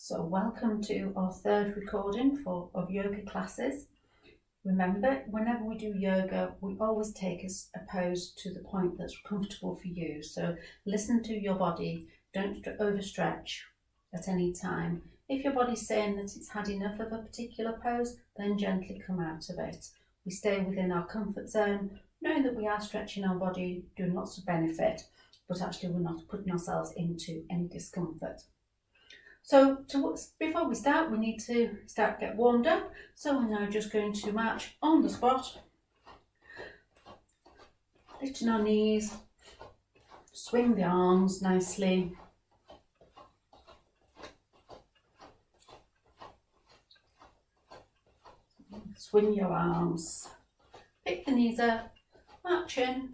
So welcome to our third recording of yoga classes. Remember, whenever we do yoga, we always take a pose to the point that's comfortable for you. So listen to your body, don't overstretch at any time. If your body's saying that it's had enough of a particular pose, then gently come out of it. We stay within our comfort zone, knowing that we are stretching our body, doing lots of benefit, but actually we're not putting ourselves into any discomfort. So before we start, we need to get warmed up. So we're now just going to march on the spot, lifting our knees, swing the arms nicely. Swing your arms, pick the knees up, marching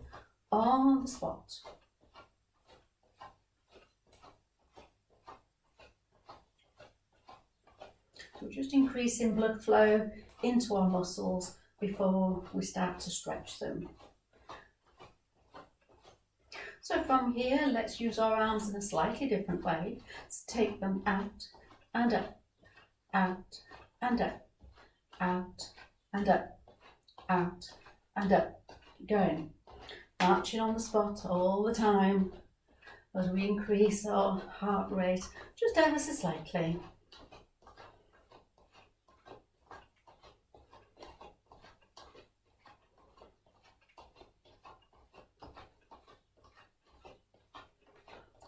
on the spot. So just increasing blood flow into our muscles before we start to stretch them. So from here, let's use our arms in a slightly different way. So take them out and up, out and up, out and up, out and up. Going, marching on the spot all the time as we increase our heart rate just ever so slightly.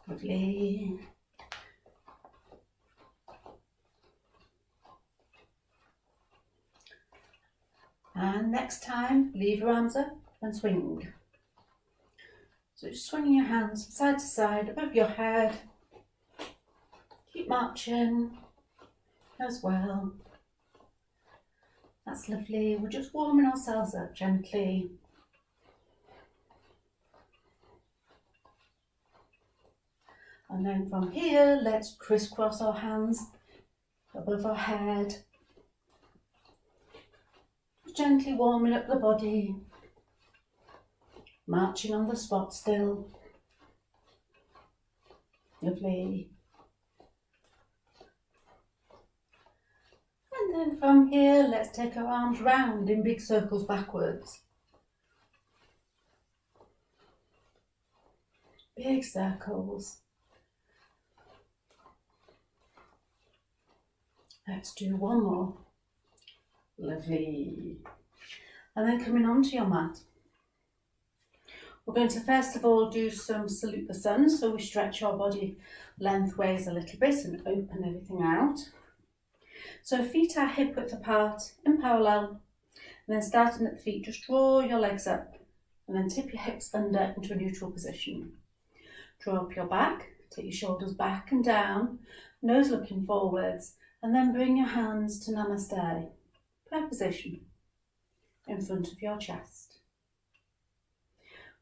Lovely. And next time, leave your arms up and swing. So just swinging your hands from side to side above your head. Keep marching as well. That's lovely. We're just warming ourselves up gently. And then from here, let's crisscross our hands above our head. Gently warming up the body. Marching on the spot still. Lovely. And then from here, let's take our arms round in big circles backwards. Big circles. Let's do one more. Lovely. And then coming onto your mat. We're going to first of all do some salute the sun. So we stretch our body lengthways a little bit and open everything out. So feet are hip width apart in parallel. And then starting at the feet, just draw your legs up and then tip your hips under into a neutral position. Draw up your back, take your shoulders back and down, nose looking forwards. And then bring your hands to Namaste, prayer position, in front of your chest.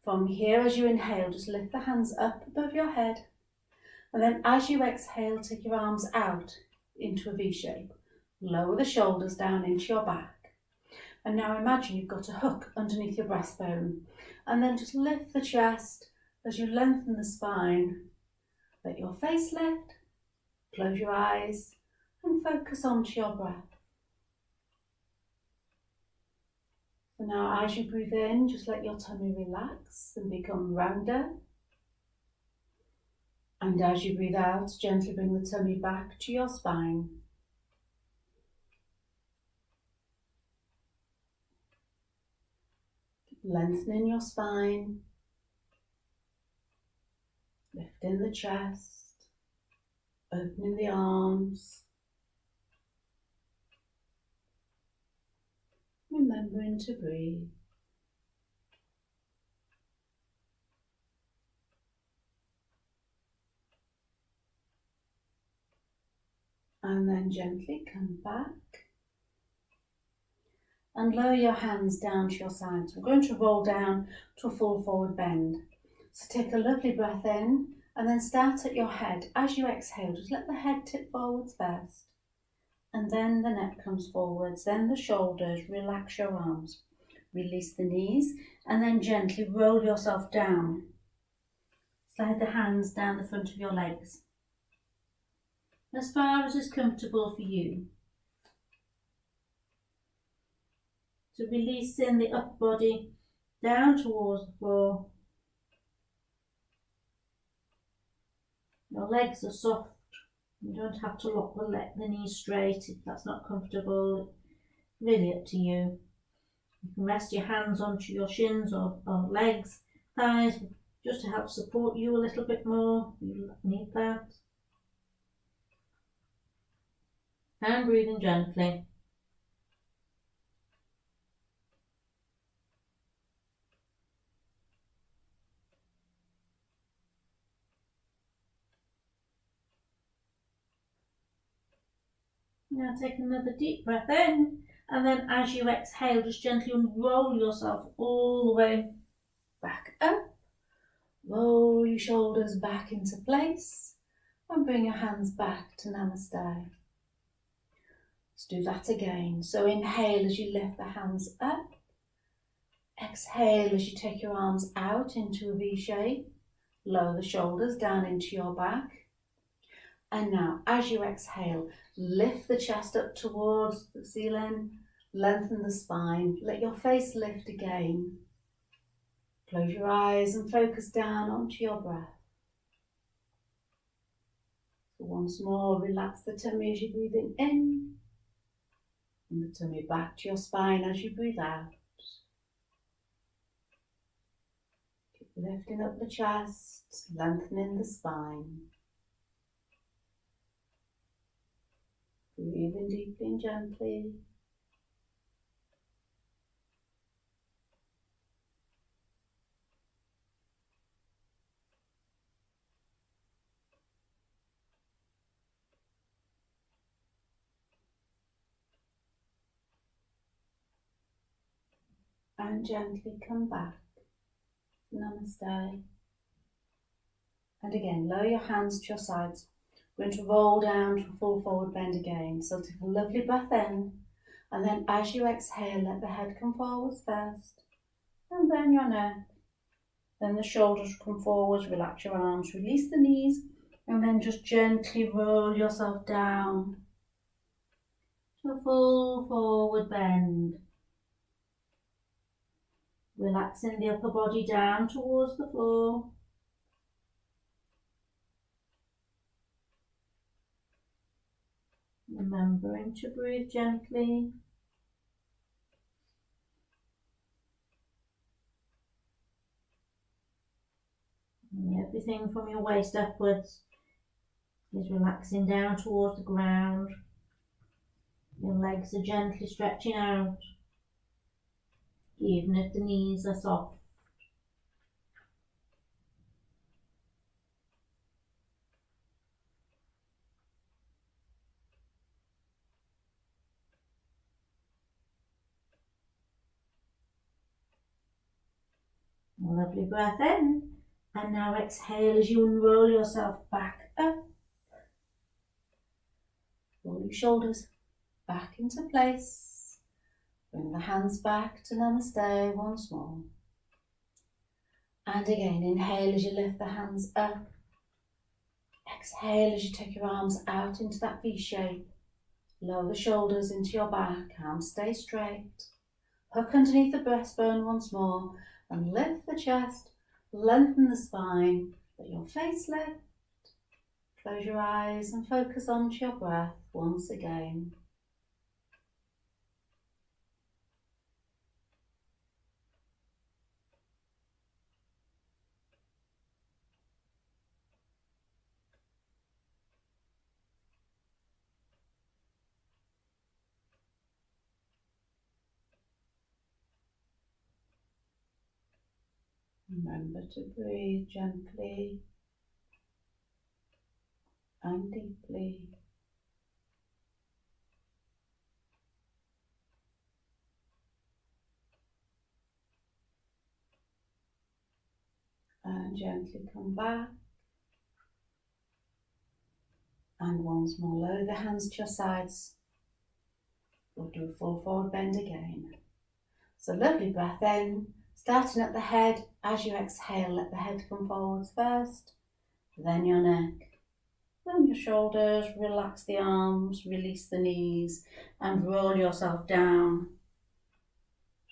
From here, as you inhale, just lift the hands up above your head. And then as you exhale, take your arms out into a V shape. Lower the shoulders down into your back. And now imagine you've got a hook underneath your breastbone. And then just lift the chest as you lengthen the spine. Let your face lift, close your eyes. And focus onto your breath. So now as you breathe in, just let your tummy relax and become rounder. And as you breathe out, gently bring the tummy back to your spine. Lengthening your spine. Lifting the chest. Opening the arms. Remembering to breathe. And then gently come back and lower your hands down to your sides. We're going to roll down to a full forward bend. So take a lovely breath in and then start at your head. As you exhale, just let the head tip forwards first. And then the neck comes forwards, then the shoulders, relax your arms, release the knees, and then gently roll yourself down. Slide the hands down the front of your legs. as far as is comfortable for you. So releasing the upper body down towards the floor. Your legs are soft. You don't have to lock the knees straight if that's not comfortable. Really up to you. You can rest your hands onto your shins or legs, thighs, just to help support you a little bit more. You need that. And breathing gently. Now take another deep breath in, and then as you exhale, just gently unroll yourself all the way back up. Roll your shoulders back into place and bring your hands back to Namaste. Let's do that again. So inhale as you lift the hands up. Exhale as you take your arms out into a V shape. Lower the shoulders down into your back. And now, as you exhale, lift the chest up towards the ceiling, lengthen the spine, let your face lift again. Close your eyes and focus down onto your breath. So once more, relax the tummy as you're breathing in, and the tummy back to your spine as you breathe out. Keep lifting up the chest, lengthening the spine. Breathing deeply and gently. And gently come back. Namaste. And again, lower your hands to your sides. We're going to roll down to a full forward bend again. So take a lovely breath in, and then as you exhale, let the head come forwards first, and then your neck. Then the shoulders come forwards, relax your arms, release the knees, and then just gently roll yourself down to a full forward bend. Relaxing the upper body down towards the floor. Remembering to breathe gently. And everything from your waist upwards is relaxing down towards the ground. Your legs are gently stretching out, even if the knees are soft. A lovely breath in, and now exhale as you unroll yourself back up. Roll your shoulders back into place. Bring the hands back to Namaste once more. And again, inhale as you lift the hands up. Exhale as you take your arms out into that V shape. Lower the shoulders into your back, arms stay straight. Hook underneath the breastbone once more and lift the chest, lengthen the spine, let your face lift. Close your eyes and focus onto your breath once again. Remember to breathe gently and deeply. And gently come back. And once more, lower the hands to your sides. We'll do a full forward bend again. So lovely breath in, starting at the head. As you exhale, let the head come forwards first, then your neck. Bend your shoulders, relax the arms, release the knees, and roll yourself down.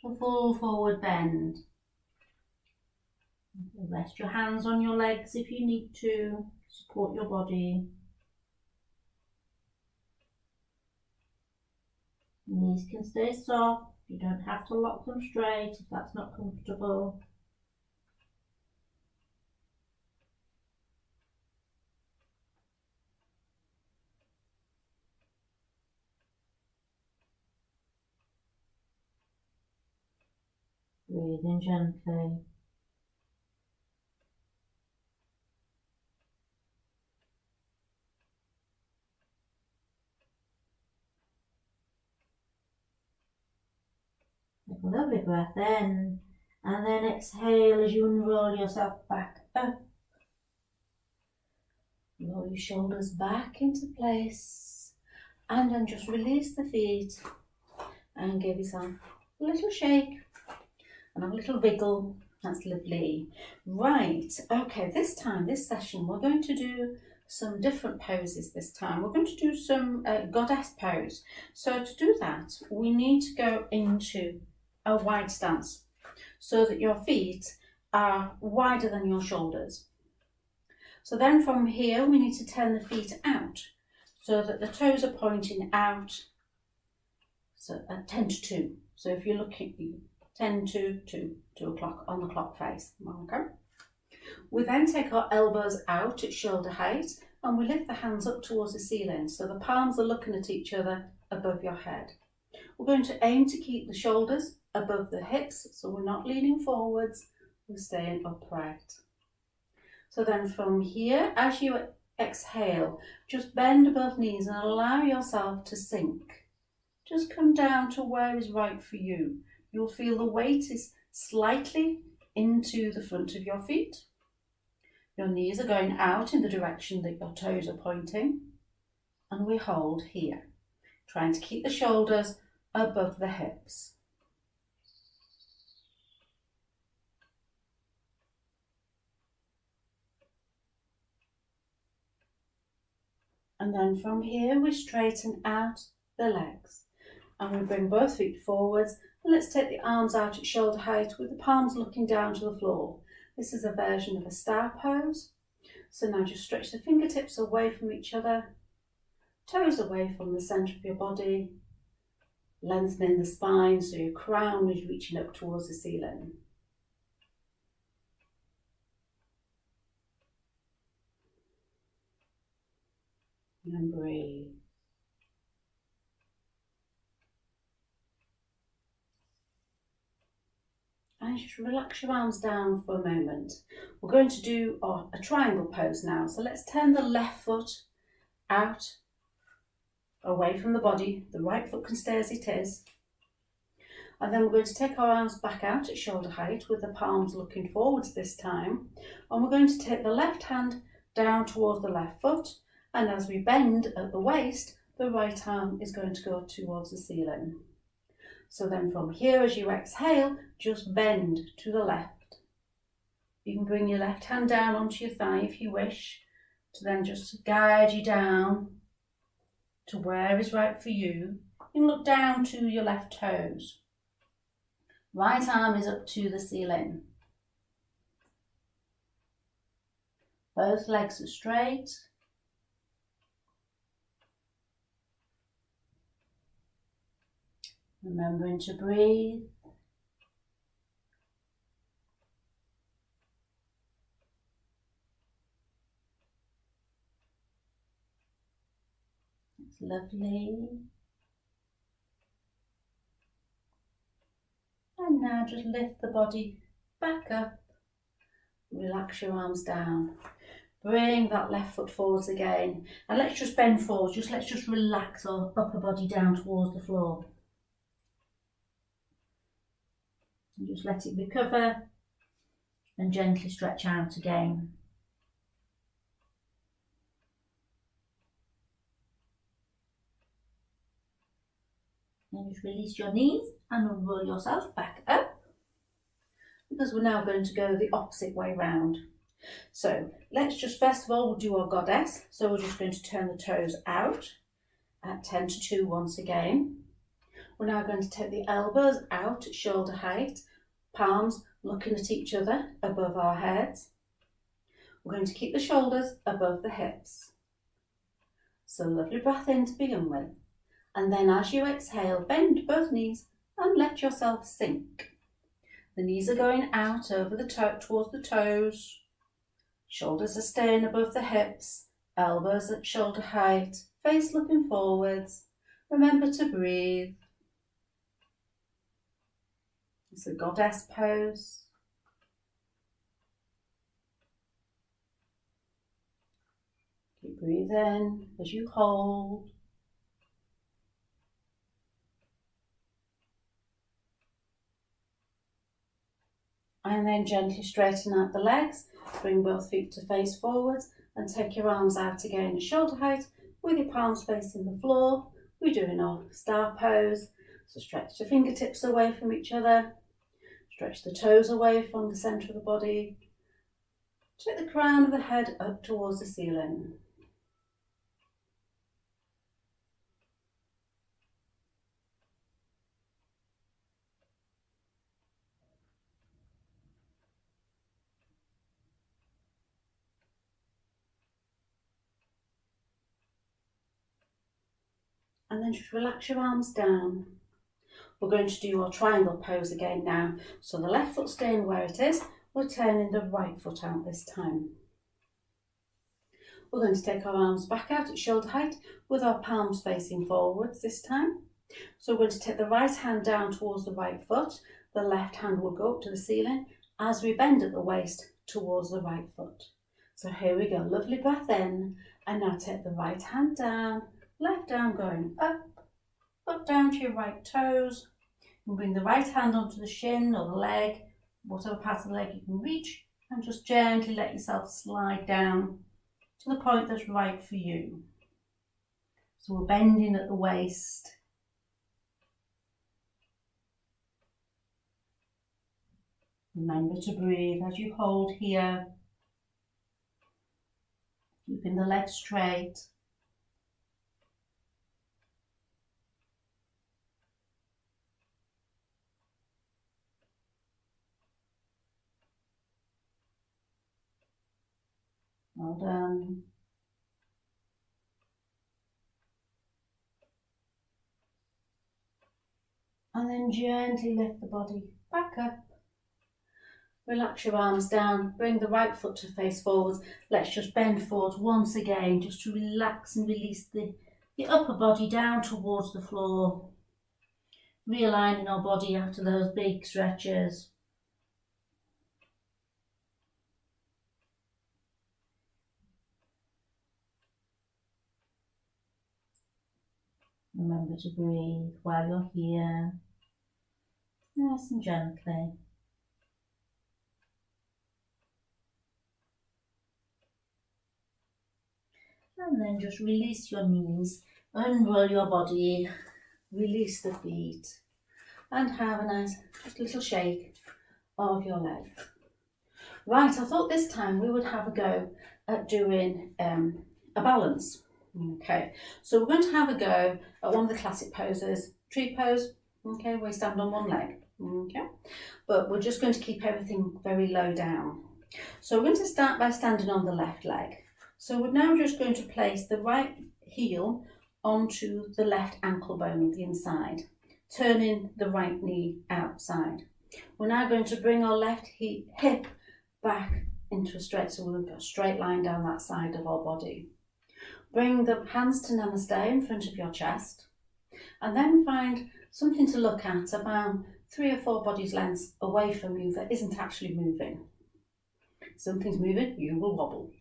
So full forward bend. Rest your hands on your legs if you need to, support your body. Knees can stay soft, you don't have to lock them straight if that's not comfortable. Breathing gently. Take a lovely breath in, and then exhale as you unroll yourself back up. Roll your shoulders back into place, and then just release the feet and give yourself a little shake and a little wiggle. That's lovely. Right, okay, this session, we're going to do some different poses this time. We're going to do some goddess pose. So to do that, we need to go into a wide stance so that your feet are wider than your shoulders. So then from here, we need to turn the feet out so that the toes are pointing out. So at 10 to 2. So if you're looking 10 to 2 o'clock on the clock face. Okay. We then take our elbows out at shoulder height and we lift the hands up towards the ceiling. So the palms are looking at each other above your head. We're going to aim to keep the shoulders above the hips. So we're not leaning forwards, we're staying upright. So then from here, as you exhale, just bend above knees and allow yourself to sink. Just come down to where is right for you. You'll feel the weight is slightly into the front of your feet. Your knees are going out in the direction that your toes are pointing. And we hold here, trying to keep the shoulders above the hips. And then from here, we straighten out the legs. And we bring both feet forwards. And let's take the arms out at shoulder height with the palms looking down to the floor. This is a version of a star pose. So now just stretch the fingertips away from each other. Toes away from the centre of your body. Lengthening the spine so your crown is reaching up towards the ceiling. And breathe. And just relax your arms down for a moment. We're going to do a triangle pose now. So let's turn the left foot out, away from the body. The right foot can stay as it is. And then we're going to take our arms back out at shoulder height with the palms looking forwards this time. And we're going to take the left hand down towards the left foot. And as we bend at the waist, the right arm is going to go towards the ceiling. So then from here, as you exhale, just bend to the left. You can bring your left hand down onto your thigh if you wish, to then just guide you down to where is right for you. You can look down to your left toes. Right arm is up to the ceiling. Both legs are straight. Remembering to breathe. It's lovely. And now just lift the body back up. Relax your arms down. Bring that left foot forwards again. And let's just bend forward. Let's just relax our upper body down towards the floor. And just let it recover and gently stretch out again. And just release your knees and roll yourself back up, because we're now going to go the opposite way round. So let's just, first of all, we'll do our goddess. So we're just going to turn the toes out at 10 to 2 once again. We're now going to take the elbows out at shoulder height, palms looking at each other above our heads. We're going to keep the shoulders above the hips. So lovely breath in to begin with. And then as you exhale, bend both knees and let yourself sink. The knees are going out over the towards the toes. Shoulders are staying above the hips, elbows at shoulder height, face looking forwards. Remember to breathe. It's a goddess pose. Keep breathing as you hold. And then gently straighten out the legs, bring both feet to face forwards and take your arms out again at shoulder height with your palms facing the floor. We're doing our star pose. So stretch the fingertips away from each other, stretch the toes away from the centre of the body. Take the crown of the head up towards the ceiling. And then just relax your arms down. We're going to do our triangle pose again now. So the left foot staying where it is, we're turning the right foot out this time. We're going to take our arms back out at shoulder height with our palms facing forwards this time. So we're going to take the right hand down towards the right foot. The left hand will go up to the ceiling as we bend at the waist towards the right foot. So here we go, lovely breath in. And now take the right hand down, left arm going up down to your right toes. And bring the right hand onto the shin or the leg, whatever part of the leg you can reach, and just gently let yourself slide down to the point that's right for you. So we're bending at the waist. Remember to breathe as you hold here, keeping the legs straight. Well done. And then gently lift the body back up. Relax your arms down, bring the right foot to face forwards. Let's just bend forwards once again, just to relax and release the upper body down towards the floor. Realigning our body after those big stretches. Remember to breathe while you're here, nice and gently. And then just release your knees, unroll your body, release the feet, and have a nice just little shake of your legs. Right, I thought this time we would have a go at doing a balance. Okay, so we're going to have a go at one of the classic poses, tree pose, okay, where you stand on one leg, okay, but we're just going to keep everything very low down. So we're going to start by standing on the left leg. So we're now just going to place the right heel onto the left ankle bone of the inside, turning the right knee outside. We're now going to bring our left hip back into a straight, so we've got a straight line down that side of our body. Bring the hands to Namaste in front of your chest, and then find something to look at about 3 or 4 bodies lengths away from you that isn't actually moving. If something's moving, you will wobble.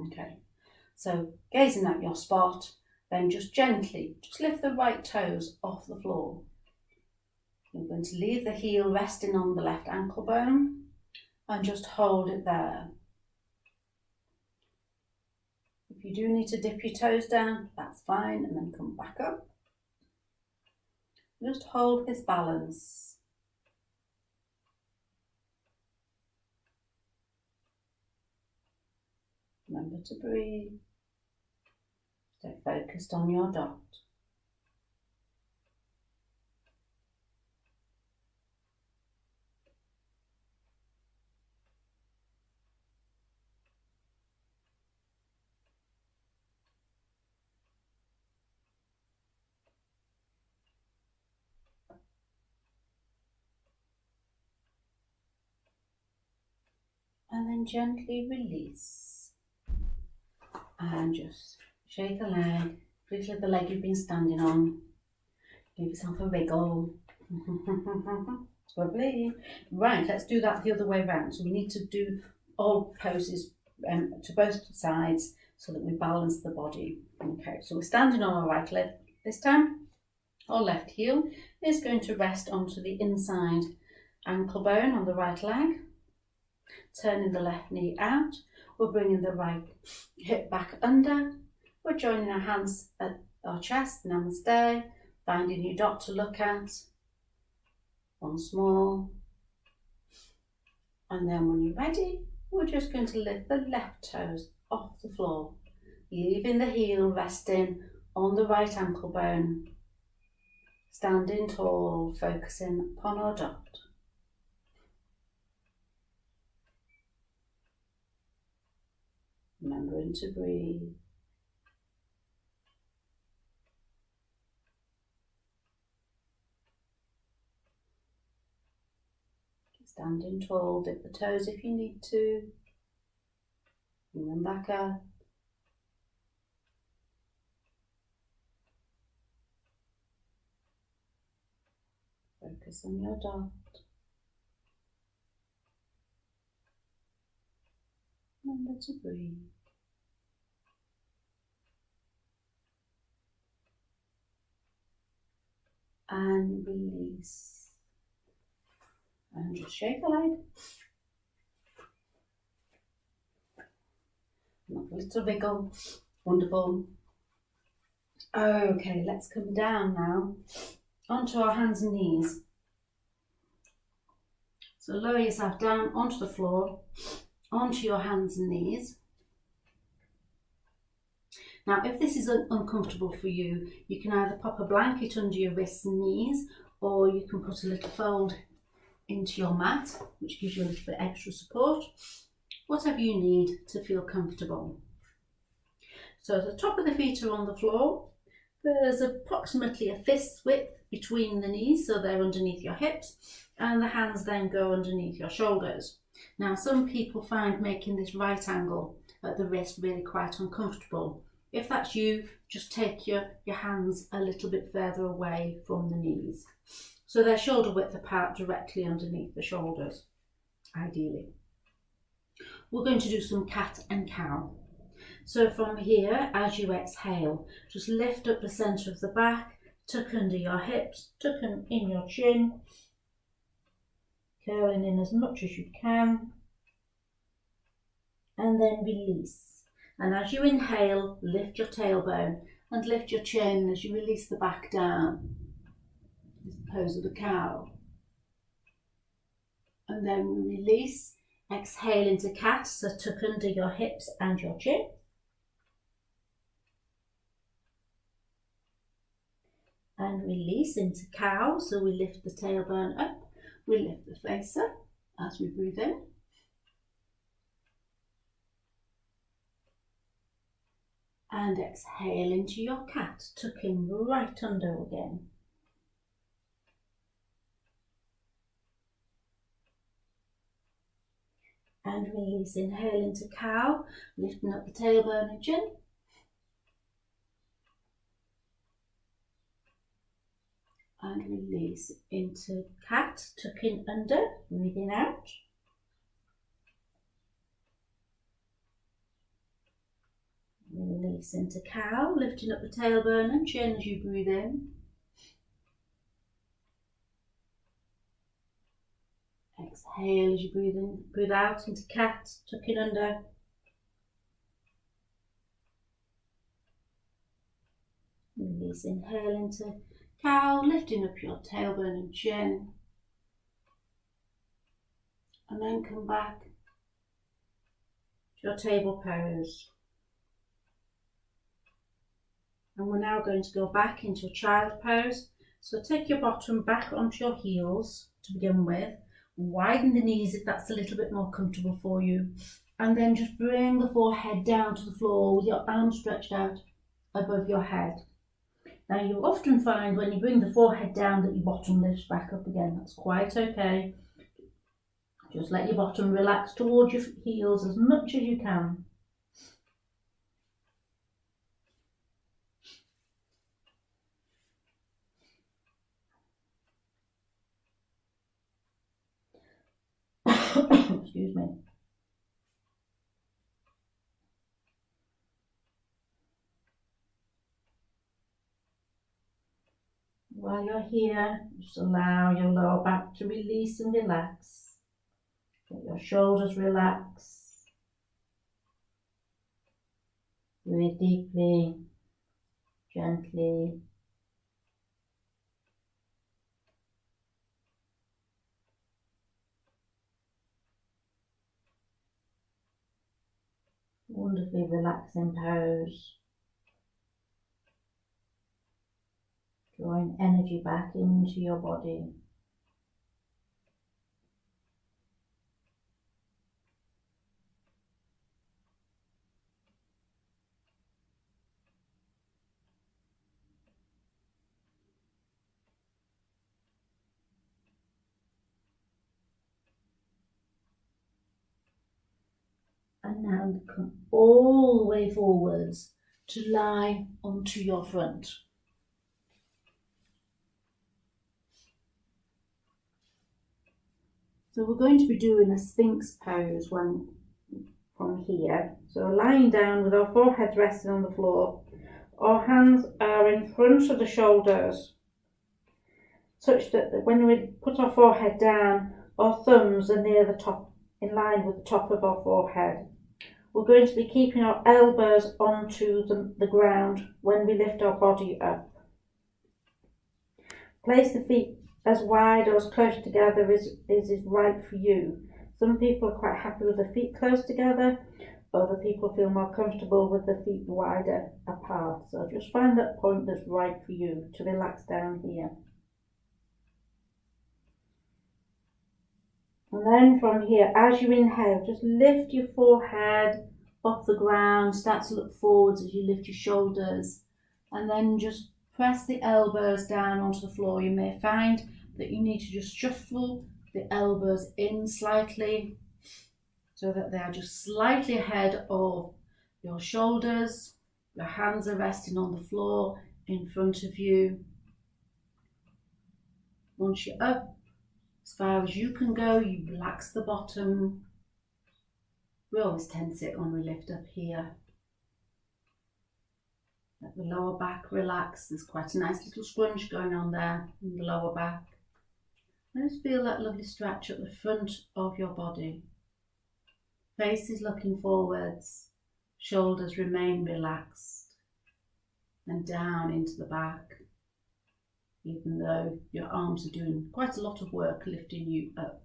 Okay, so gazing at your spot, then just gently, just lift the right toes off the floor. You're going to leave the heel resting on the left ankle bone and just hold it there. If you do need to dip your toes down, that's fine, and then come back up. Just hold this balance. Remember to breathe. Stay focused on your dot. And then gently release. And just shake a leg, wiggle the leg you've been standing on. Give yourself a wiggle. Lovely. Right, let's do that the other way around. So we need to do all poses to both sides so that we balance the body. Okay, so we're standing on our right leg this time. Our left heel is going to rest onto the inside ankle bone on the right leg. Turning the left knee out. We're bringing the right hip back under. We're joining our hands at our chest, namaste. Finding your dot to look at. Once more. And then when you're ready, we're just going to lift the left toes off the floor, leaving the heel resting on the right ankle bone. Standing tall, focusing upon our dot. Remembering to breathe. Standing tall, dip the toes if you need to. Bring them back up. Focus on your dot. Remember to breathe. And release. And just shake a leg. A little wiggle. Wonderful. Okay, let's come down now onto our hands and knees. So lower yourself down onto the floor, onto your hands and knees. Now, if this is uncomfortable for you, you can either pop a blanket under your wrists and knees, or you can put a little fold into your mat, which gives you a little bit extra support. Whatever you need to feel comfortable. So the top of the feet are on the floor. There's approximately a fist width between the knees, so they're underneath your hips, and the hands then go underneath your shoulders. Now, some people find making this right angle at the wrist really quite uncomfortable. If that's you, just take your hands a little bit further away from the knees. So they're shoulder width apart, directly underneath the shoulders, ideally. We're going to do some cat and cow. So from here, as you exhale, just lift up the centre of the back, tuck under your hips, tuck in your chin, curling in as much as you can, and then release. And as you inhale, lift your tailbone and lift your chin as you release the back down. This is the pose of the cow. And then we release, exhale into cat, so tuck under your hips and your chin. And release into cow, so we lift the tailbone up, we lift the face up as we breathe in. And exhale into your cat, tucking right under again. And release, inhale into cow, lifting up the tailbone and chin. And release into cat, tucking under, breathing out. Release into cow, lifting up the tailbone and chin as you breathe in. Exhale as you breathe in, breathe out into cat, tucking under. Release, inhale into cow, lifting up your tailbone and chin. And then come back your table pose. And we're now going to go back into a child pose. So take your bottom back onto your heels to begin with. Widen the knees if that's a little bit more comfortable for you. And then just bring the forehead down to the floor with your arms stretched out above your head. Now you'll often find when you bring the forehead down that your bottom lifts back up again. That's quite okay. Just let your bottom relax towards your heels as much as you can. Excuse me. While you're here, just allow your lower back to release and relax. Let your shoulders relax. Breathe deeply, gently. Wonderfully relaxing pose. Drawing energy back into your body. And now come all the way forwards to lie onto your front. So we're going to be doing a Sphinx pose from here. So lying down with our foreheads resting on the floor. Our hands are in front of the shoulders, such that when we put our forehead down, our thumbs are near the top, in line with the top of our forehead. We're going to be keeping our elbows onto the ground when we lift our body up. Place the feet as wide or as close together as is right for you. Some people are quite happy with the feet close together. Other people feel more comfortable with the feet wider apart. So just find that point that's right for you to relax down here. And then from here, as you inhale, just lift your forehead off the ground. Start to look forwards as you lift your shoulders. And then just press the elbows down onto the floor. You may find that you need to just shuffle the elbows in slightly so that they are just slightly ahead of your shoulders. Your hands are resting on the floor in front of you. Once you're up, as far as you can go, you relax the bottom. We always tense it when we lift up here. Let the lower back relax. There's quite a nice little scrunch going on there in the lower back. And just feel that lovely stretch at the front of your body. Face is looking forwards. Shoulders remain relaxed. And down into the back. Even though your arms are doing quite a lot of work lifting you up.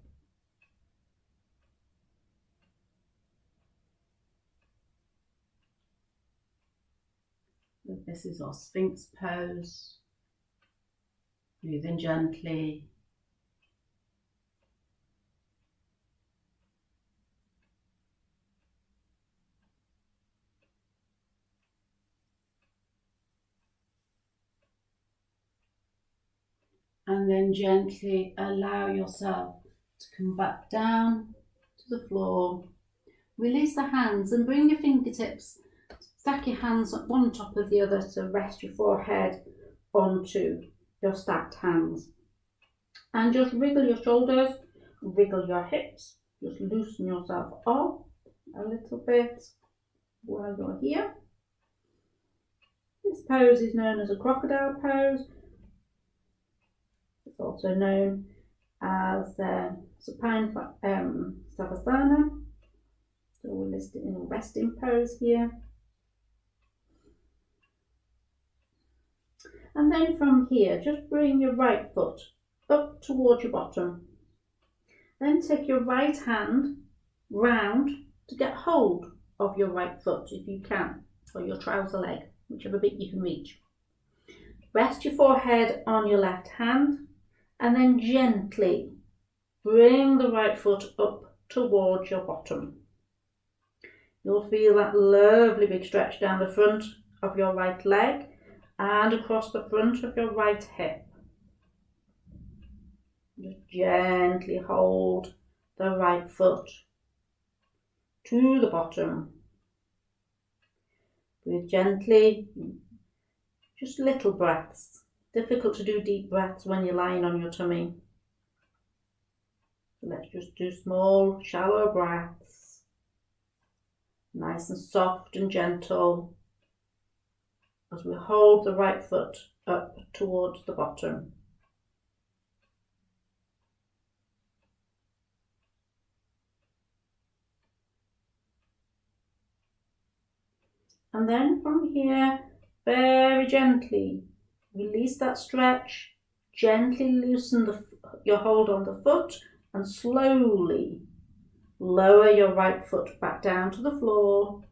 This is our Sphinx pose. Breathe in gently. And then gently allow yourself to come back down to the floor. Release the hands and bring your fingertips. Stack your hands one on top of the other to rest your forehead onto your stacked hands. And just wriggle your shoulders, wriggle your hips. Just loosen yourself off a little bit while you're here. This pose is known as a crocodile pose. It's also known as supine savasana. So we'll list it in a resting pose here. And then from here, just bring your right foot up towards your bottom. Then take your right hand round to get hold of your right foot if you can, or your trouser leg, whichever bit you can reach. Rest your forehead on your left hand and then gently bring the right foot up towards your bottom. You'll feel that lovely big stretch down the front of your right leg and across the front of your right hip. Just gently hold the right foot to the bottom. Breathe gently, just little breaths. Difficult to do deep breaths when you're lying on your tummy. Let's just do small, shallow breaths. Nice and soft and gentle as we hold the right foot up towards the bottom. And then from here, very gently, release that stretch, gently loosen your hold on the foot and slowly lower your right foot back down to the floor.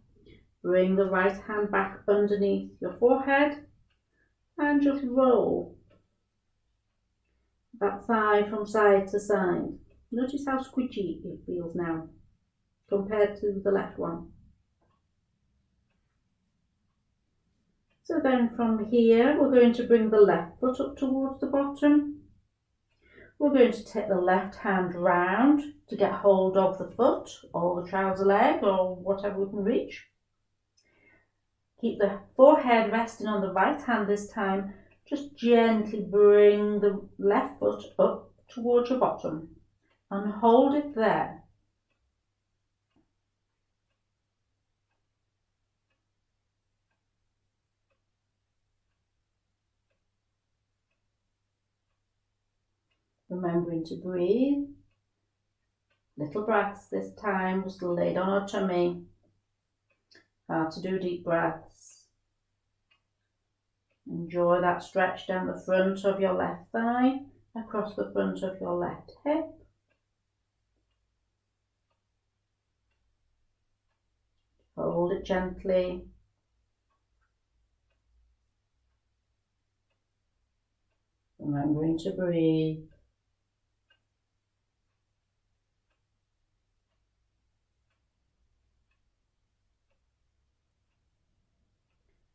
Bring the right hand back underneath your forehead and just roll that thigh from side to side. Notice how squidgy it feels now compared to the left one. So then from here, we're going to bring the left foot up towards the bottom. We're going to take the left hand round to get hold of the foot or the trouser leg or whatever we can reach. Keep the forehead resting on the right hand this time. Just gently bring the left foot up towards your bottom and hold it there. Remembering to breathe. Little breaths this time, just laid on our tummy. Hard to do deep breaths. Enjoy that stretch down the front of your left thigh, across the front of your left hip. Hold it gently. Remembering to breathe.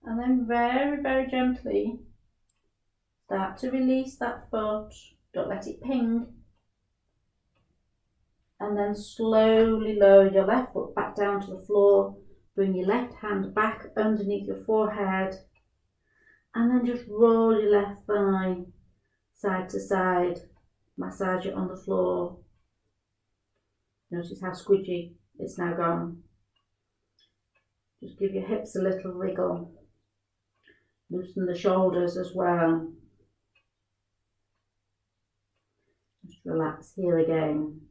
And then very, very gently start to release that foot. Don't let it ping. And then slowly lower your left foot back down to the floor. Bring your left hand back underneath your forehead. And then just roll your left thigh side to side. Massage it on the floor. Notice how squidgy it's now gone. Just give your hips a little wiggle. Loosen the shoulders as well. Just relax here again.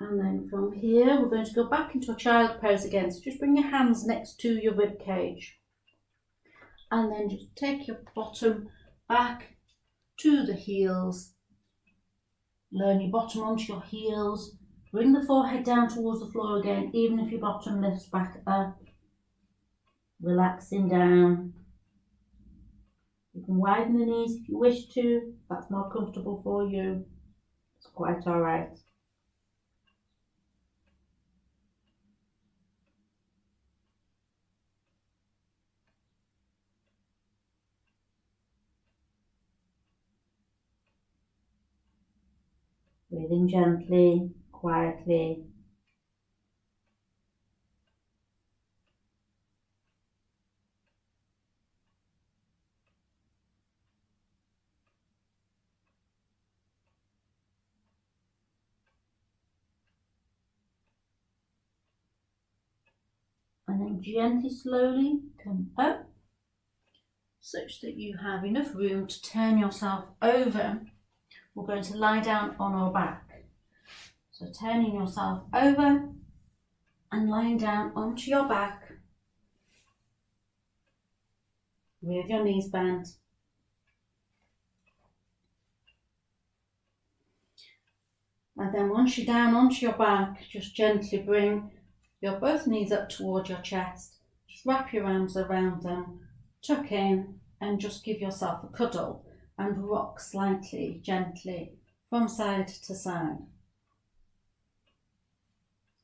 And then from here, we're going to go back into a child pose again. So just bring your hands next to your rib cage. And then just take your bottom back to the heels. Learn your bottom onto your heels. Bring the forehead down towards the floor again, even if your bottom lifts back up. Relaxing down. You can widen the knees if you wish to. If that's more comfortable for you. It's quite alright. Breathing gently, quietly. And then gently, slowly come up, such that you have enough room to turn yourself over. We're going to lie down on our back. So turning yourself over, and lying down onto your back with your knees bent. And then once you're down onto your back, just gently bring your both knees up towards your chest. Just wrap your arms around them, tuck in, and just give yourself a cuddle and rock slightly, gently, from side to side.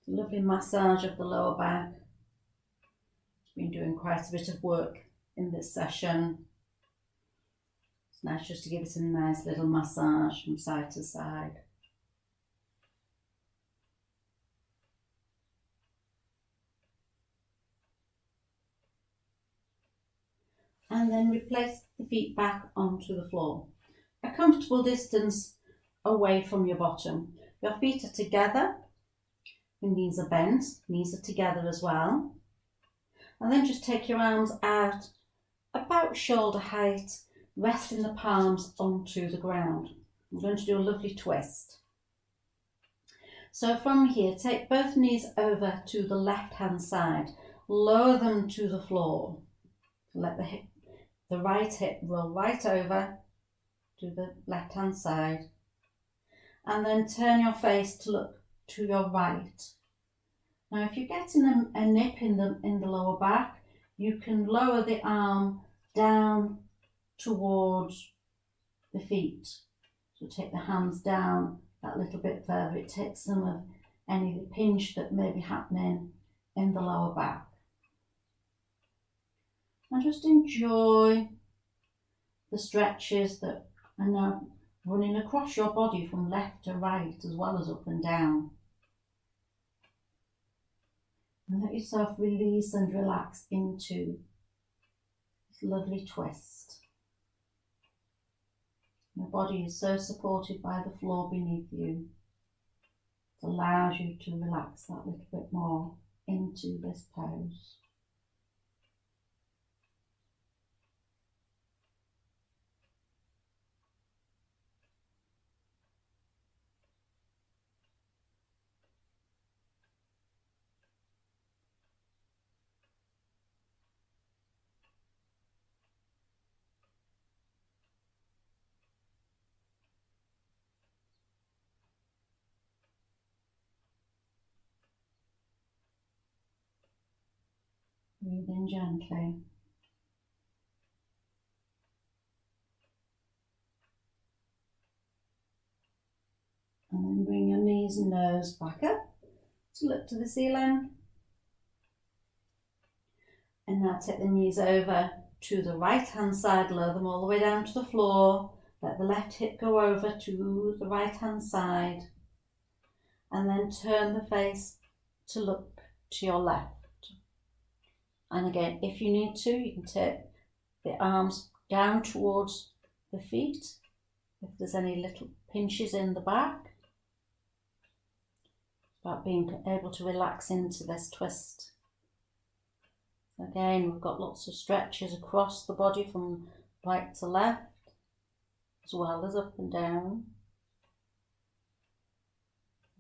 A lovely massage of the lower back. Been doing quite a bit of work in this session. It's nice just to give it a nice little massage from side to side. And then replace the feet back onto the floor. A comfortable distance away from your bottom. Your feet are together, your knees are bent, knees are together as well. And then just take your arms out about shoulder height, resting the palms onto the ground. I'm going to do a lovely twist. So from here, take both knees over to the left hand side, lower them to the floor. Let the right hip roll right over to the left hand side, and then turn your face to look to your right. Now if you're getting a nip in the lower back, you can lower the arm down towards the feet. So take the hands down that little bit further. It takes some of any pinch that may be happening in the lower back. And just enjoy the stretches that are now running across your body from left to right as well as up and down. And let yourself release and relax into this lovely twist. Your body is so supported by the floor beneath you. It allows you to relax that little bit more into this pose. Breathe in gently. And then bring your knees and nose back up to look to the ceiling. And now take the knees over to the right hand side, lower them all the way down to the floor. Let the left hip go over to the right hand side. And then turn the face to look to your left. And again, if you need to, you can take the arms down towards the feet. If there's any little pinches in the back. It's about being able to relax into this twist. Again, we've got lots of stretches across the body from right to left, as well as up and down.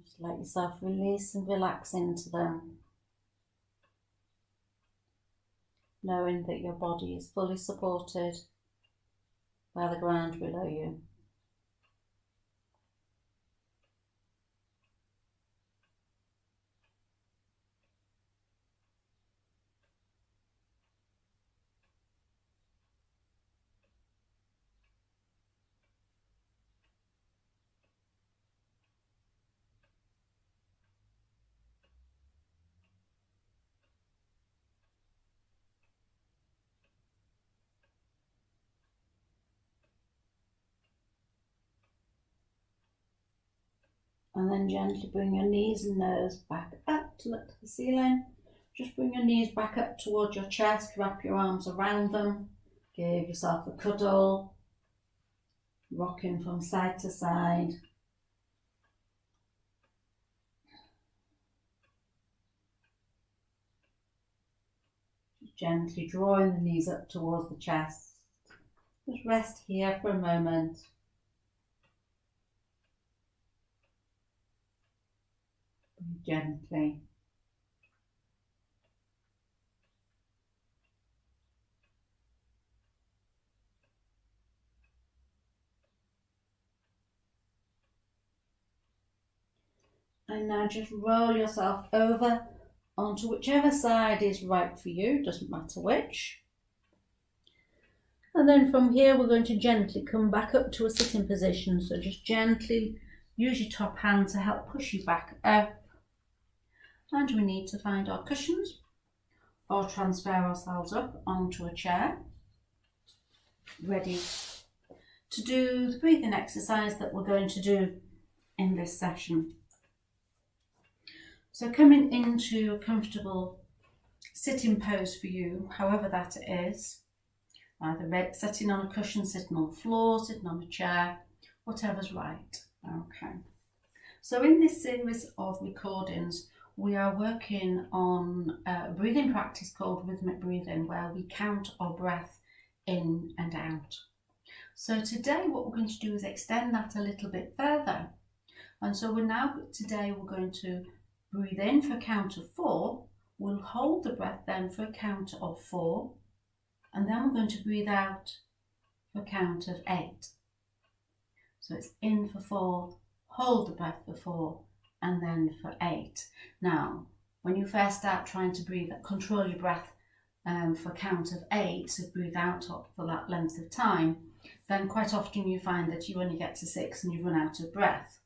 Just let yourself release and relax into them, knowing that your body is fully supported by the ground below you. And then gently bring your knees and nose back up to look to the ceiling. Just bring your knees back up towards your chest, wrap your arms around them, give yourself a cuddle, rocking from side to side. Just gently drawing the knees up towards the chest. Just rest here for a moment. Gently. And now just roll yourself over onto whichever side is right for you, doesn't matter which. And then from here we're going to gently come back up to a sitting position. So just gently use your top hand to help push you back up. And we need to find our cushions or transfer ourselves up onto a chair, ready to do the breathing exercise that we're going to do in this session. So coming into a comfortable sitting pose for you, however that is, either sitting on a cushion, sitting on the floor, sitting on a chair, whatever's right. Okay. So in this series of recordings, we are working on a breathing practice called rhythmic breathing, where we count our breath in and out. So today what we're going to do is extend that a little bit further. And so today we're going to breathe in for a count of 4. We'll hold the breath then for a count of 4. And then we're going to breathe out for a count of 8. So it's in for 4, hold the breath for 4, and then for 8. Now, when you first start trying to breathe, control your breath for a count of 8, so breathe out for that length of time, then quite often you find that you only get to 6 and you run out of breath.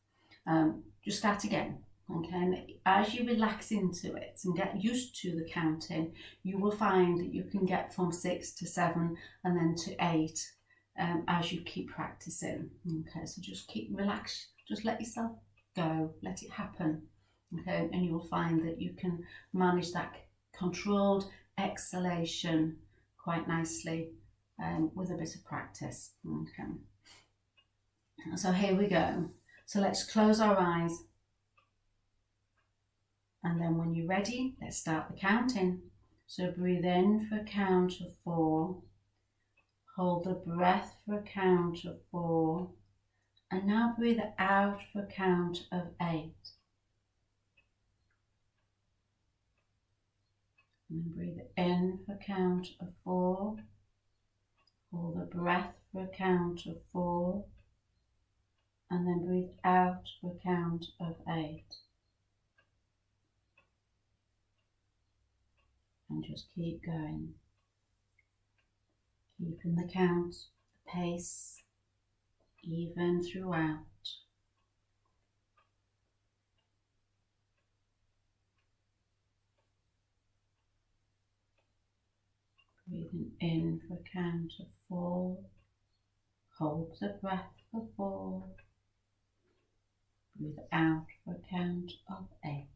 Just start again. Okay, and as you relax into it and get used to the counting, you will find that you can get from 6 to 7 and then to 8 as you keep practicing. Okay, so just keep relaxed, just let yourself go, let it happen. Okay, and you will find that you can manage that controlled exhalation quite nicely with a bit of practice. Okay, so here we go. So let's close our eyes. And then when you're ready, let's start the counting. So breathe in for a count of 4. Hold the breath for a count of 4. And now breathe out for a count of 8. And then breathe in for a count of 4. Hold the breath for a count of 4. And then breathe out for a count of 8. And just keep going, keeping the count, the pace, even throughout. Breathing in for a count of 4, hold the breath for 4, breathe out for a count of 8.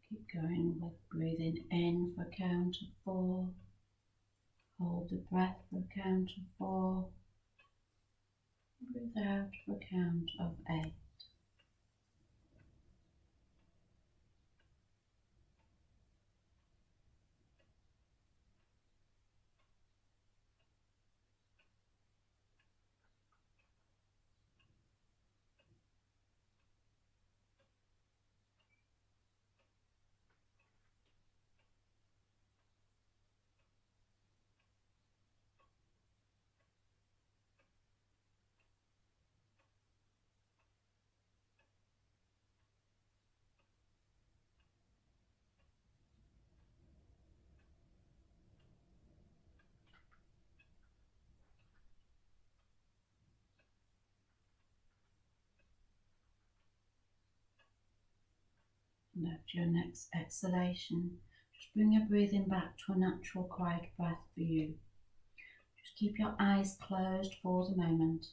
Keep going with breathing in for a count of 4, hold the breath for a count of 4, breathe out for a count of 8. And after your next exhalation, just bring your breathing back to a natural quiet breath for you. Just keep your eyes closed for the moment.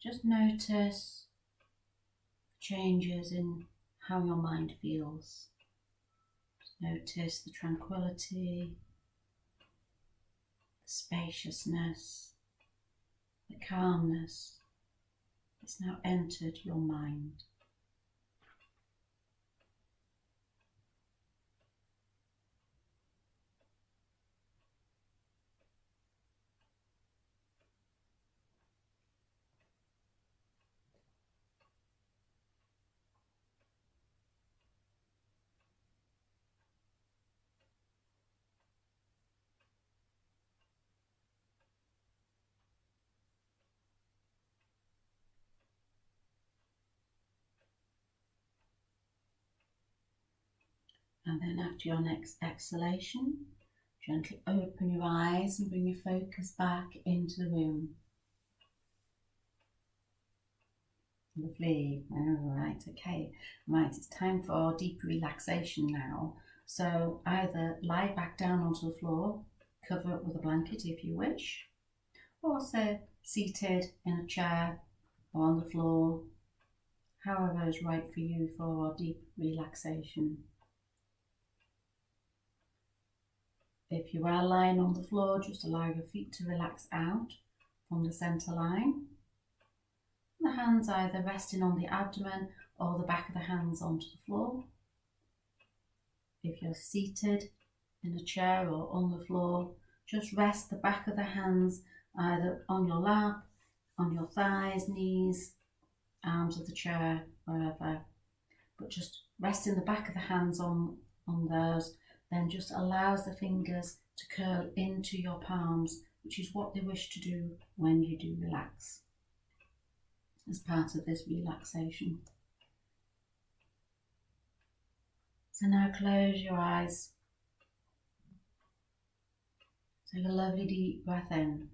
Just notice changes in how your mind feels. Just notice the tranquility, the spaciousness, the calmness that's now entered your mind. And then after your next exhalation, gently open your eyes and bring your focus back into the room. Lovely. Alright, okay. Right, it's time for deep relaxation now. So either lie back down onto the floor, cover it with a blanket if you wish, or sit seated in a chair or on the floor, however is right for you for deep relaxation. If you are lying on the floor, just allow your feet to relax out from the centre line. The hands either resting on the abdomen or the back of the hands onto the floor. If you're seated in a chair or on the floor, just rest the back of the hands either on your lap, on your thighs, knees, arms of the chair, wherever. But just resting the back of the hands on those, then just allows the fingers to curl into your palms, which is what they wish to do when you do relax, as part of this relaxation. So now close your eyes. Take a lovely deep breath in.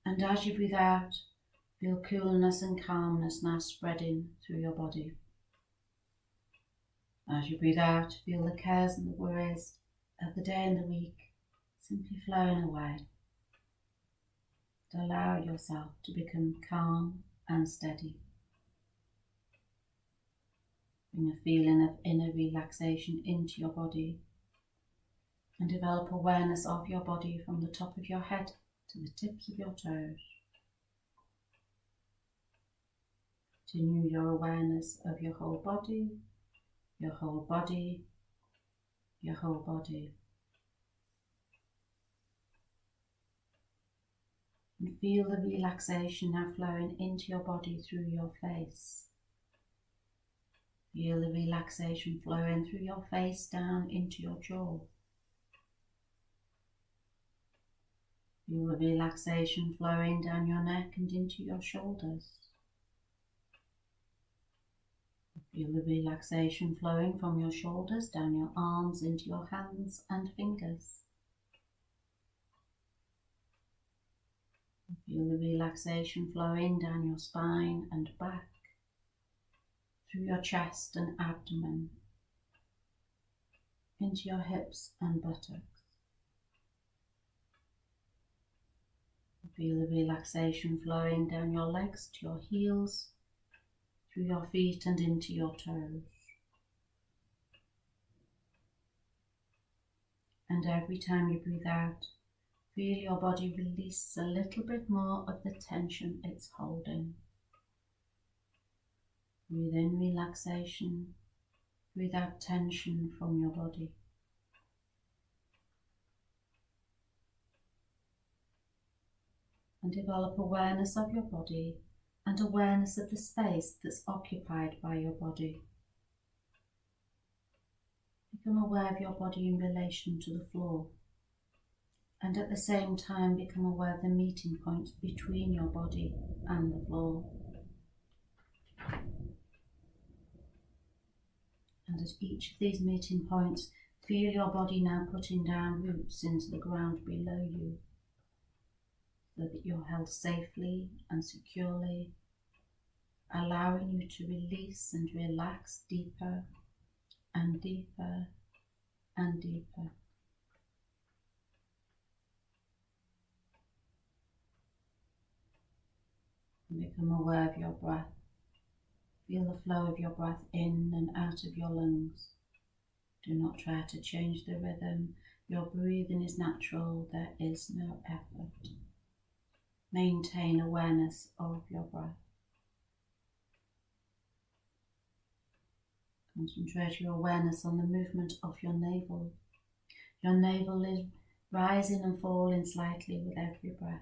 And as you breathe out, feel coolness and calmness now spreading through your body. As you breathe out, feel the cares and the worries of the day and the week simply flowing away. To allow yourself to become calm and steady. Bring a feeling of inner relaxation into your body and develop awareness of your body from the top of your head to the tips of your toes. Continue your awareness of your whole body, your whole body, your whole body. And feel the relaxation now flowing into your body through your face. Feel the relaxation flowing through your face down into your jaw. Feel the relaxation flowing down your neck and into your shoulders. Feel the relaxation flowing from your shoulders down your arms into your hands and fingers. Feel the relaxation flowing down your spine and back, through your chest and abdomen, into your hips and buttocks. Feel the relaxation flowing down your legs to your heels, through your feet and into your toes. And every time you breathe out, feel your body release a little bit more of the tension it's holding. Breathe in relaxation, breathe out tension from your body. And develop awareness of your body and awareness of the space that's occupied by your body. Become aware of your body in relation to the floor, and at the same time become aware of the meeting points between your body and the floor. And at each of these meeting points, feel your body now putting down roots into the ground below you, so that you're held safely and securely allowing you to release and relax deeper and deeper and deeper. And become aware of your breath. Feel the flow of your breath in and out of your lungs. Do not try to change the rhythm. Your breathing is natural. There is no effort. Maintain awareness of your breath. Concentrate your awareness on the movement of your navel. Your navel is rising and falling slightly with every breath.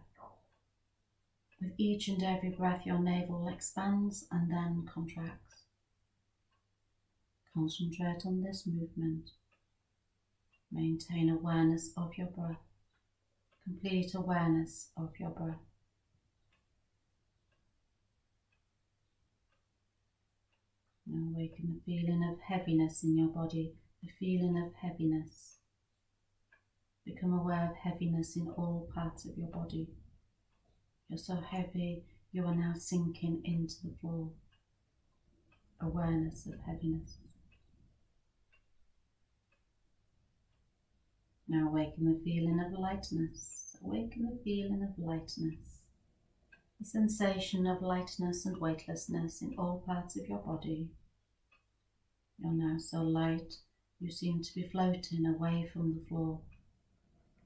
With each and every breath, your navel expands and then contracts. Concentrate on this movement. Maintain awareness of your breath. Complete awareness of your breath. Now awaken the feeling of heaviness in your body, the feeling of heaviness. Become aware of heaviness in all parts of your body. You're so heavy, you are now sinking into the floor. Awareness of heaviness. Now awaken the feeling of lightness. Awaken the feeling of lightness. The sensation of lightness and weightlessness in all parts of your body. You're now so light, you seem to be floating away from the floor.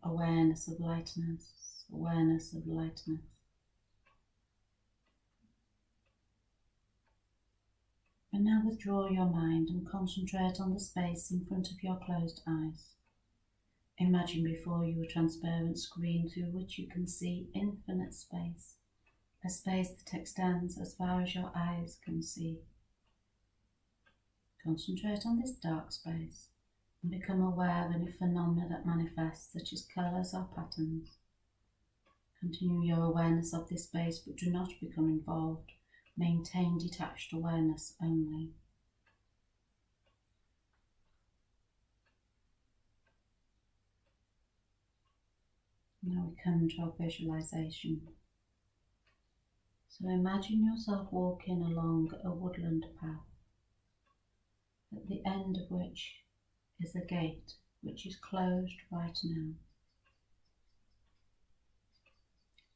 Awareness of lightness. Awareness of lightness. And now withdraw your mind and concentrate on the space in front of your closed eyes. Imagine before you a transparent screen through which you can see infinite space, a space that extends as far as your eyes can see. Concentrate on this dark space and become aware of any phenomena that manifest, such as colours or patterns. Continue your awareness of this space, but do not become involved. Maintain detached awareness only. Now we come to our visualization. So imagine yourself walking along a woodland path, at the end of which is a gate which is closed right now.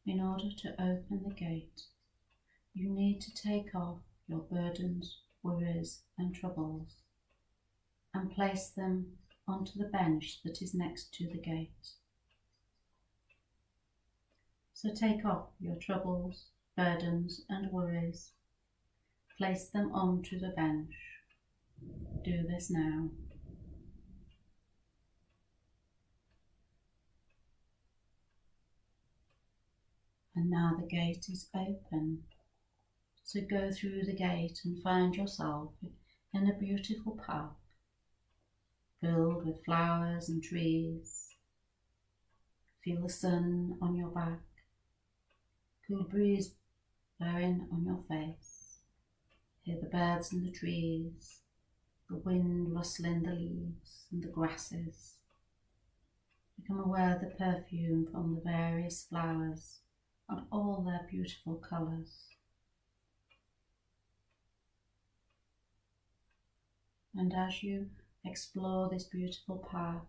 In order to open the gate, you need to take off your burdens, worries and troubles and place them onto the bench that is next to the gate. So take off your troubles, burdens and worries. Place them onto the bench. Do this now. And now the gate is open. So go through the gate and find yourself in a beautiful park filled with flowers and trees. Feel the sun on your back, cool breeze blowing on your face. Hear the birds in the trees, the wind rustling the leaves and the grasses. Become aware of the perfume from the various flowers and all their beautiful colours. And as you explore this beautiful park,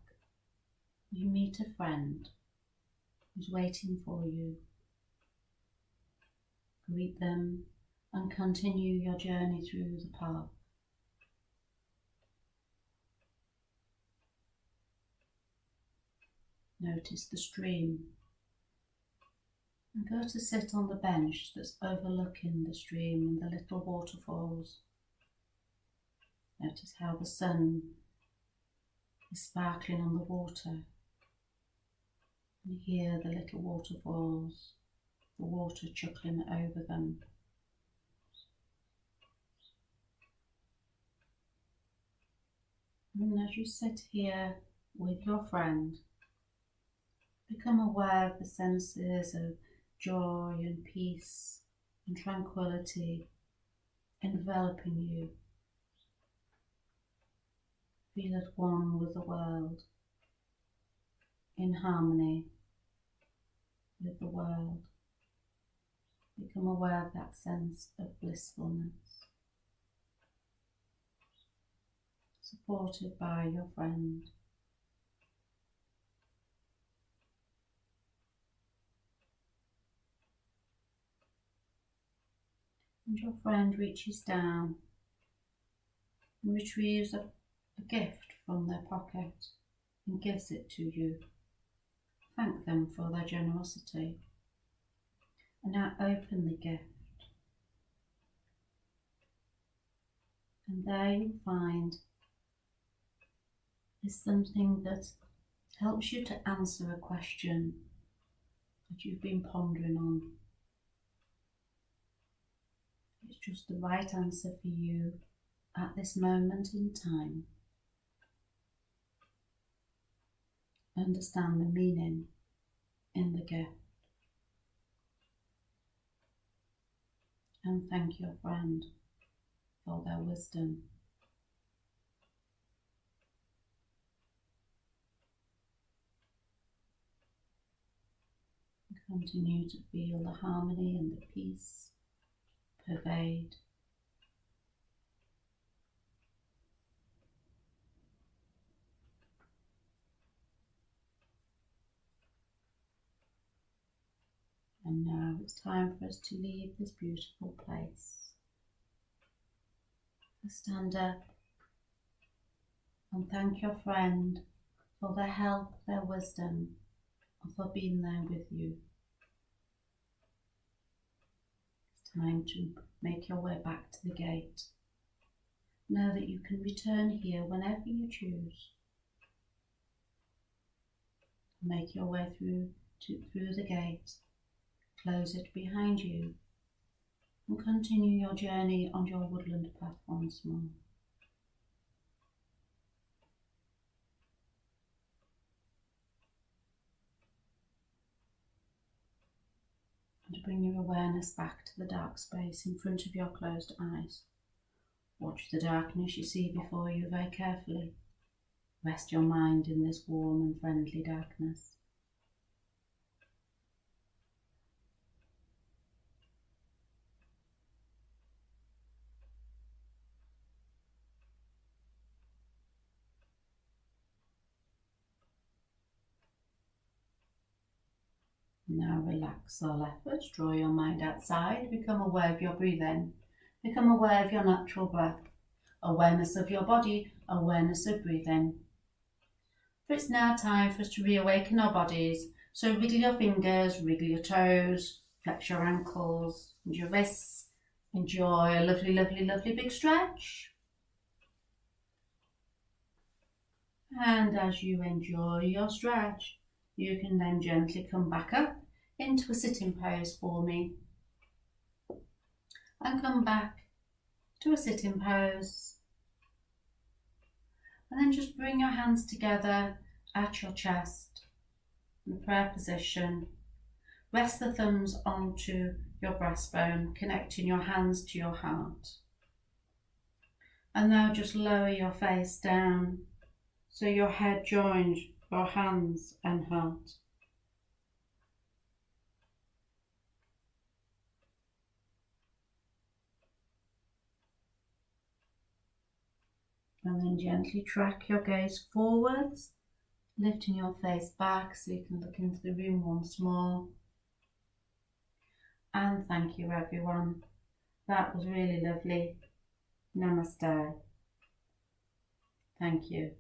you meet a friend who's waiting for you. Greet them and continue your journey through the park. Notice the stream and go to sit on the bench that's overlooking the stream and the little waterfalls. Notice how the sun is sparkling on the water. You hear the little waterfalls, the water chuckling over them. And as you sit here with your friend, become aware of the senses of joy and peace and tranquility enveloping you. Feel at one with the world, in harmony with the world. Become aware of that sense of blissfulness, supported by your friend. And your friend reaches down and retrieves a gift from their pocket and gives it to you. Thank them for their generosity. And now open the gift. And there you find is something that helps you to answer a question that you've been pondering on. It's just the right answer for you at this moment in time. Understand the meaning in the gift. And thank your friend for their wisdom. Continue to feel the harmony and the peace pervade. And now it's time for us to leave this beautiful place. Stand up and thank your friend for their help, their wisdom, and for being there with you. It's time to make your way back to the gate. Know that you can return here whenever you choose. Make your way through the gate, close it behind you, and continue your journey on your woodland path once more. And bring your awareness back to the dark space in front of your closed eyes. Watch the darkness you see before you very carefully. Rest your mind in this warm and friendly darkness. Now relax all efforts, draw your mind outside, become aware of your breathing, become aware of your natural breath, awareness of your body, awareness of breathing. For it's now time for us to reawaken our bodies, so wriggle your fingers, wriggle your toes, flex your ankles and your wrists, enjoy a lovely, lovely, lovely big stretch. And as you enjoy your stretch, you can then gently come back up into a sitting pose for me. And come back to a sitting pose. And then just bring your hands together at your chest in the prayer position. Rest the thumbs onto your breastbone, connecting your hands to your heart. And now just lower your face down so your head joins your hands and heart. And then gently track your gaze forwards, lifting your face back so you can look into the room once more. And thank you everyone. That was really lovely. Namaste. Thank you.